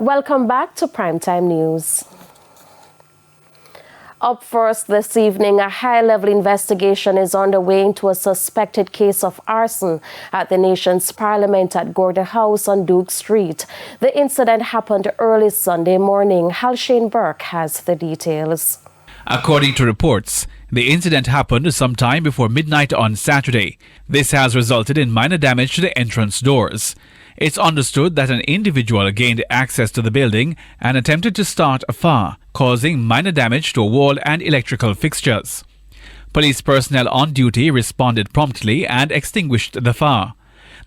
Welcome back to Primetime News. Up first this evening, a high-level investigation is underway into a suspected case of arson at the nation's parliament at Gordon House on Duke Street. The incident happened early Sunday morning. Halshane Burke has the details. According to reports, the incident happened sometime before midnight on Saturday. This has resulted in minor damage to the entrance doors. It's understood that an individual gained access to the building and attempted to start a fire, causing minor damage to a wall and electrical fixtures. Police personnel on duty responded promptly and extinguished the fire.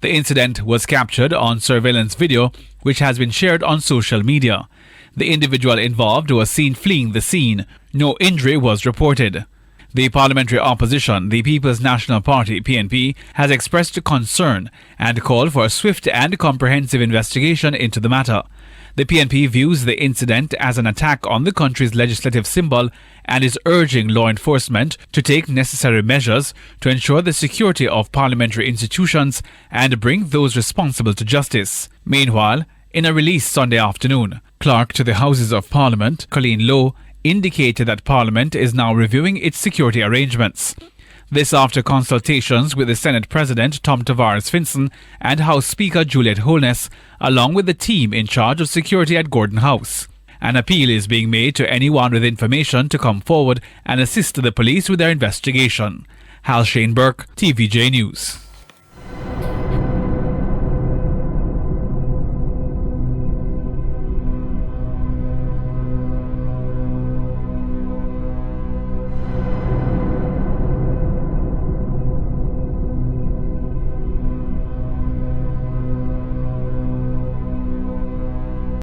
The incident was captured on surveillance video, which has been shared on social media. The individual involved was seen fleeing the scene. No injury was reported. The parliamentary opposition, the People's National Party (PNP), has expressed concern and called for a swift and comprehensive investigation into the matter. The PNP views the incident as an attack on the country's legislative symbol and is urging law enforcement to take necessary measures to ensure the security of parliamentary institutions and bring those responsible to justice. Meanwhile, in a release Sunday afternoon, Clerk to the Houses of Parliament, Colleen Lowe, indicated that Parliament is now reviewing its security arrangements. This after consultations with the Senate President Tom Tavares Finson and House Speaker Juliet Holness, along with the team in charge of security at Gordon House. An appeal is being made to anyone with information to come forward and assist the police with their investigation. Halshane Burke, TVJ News.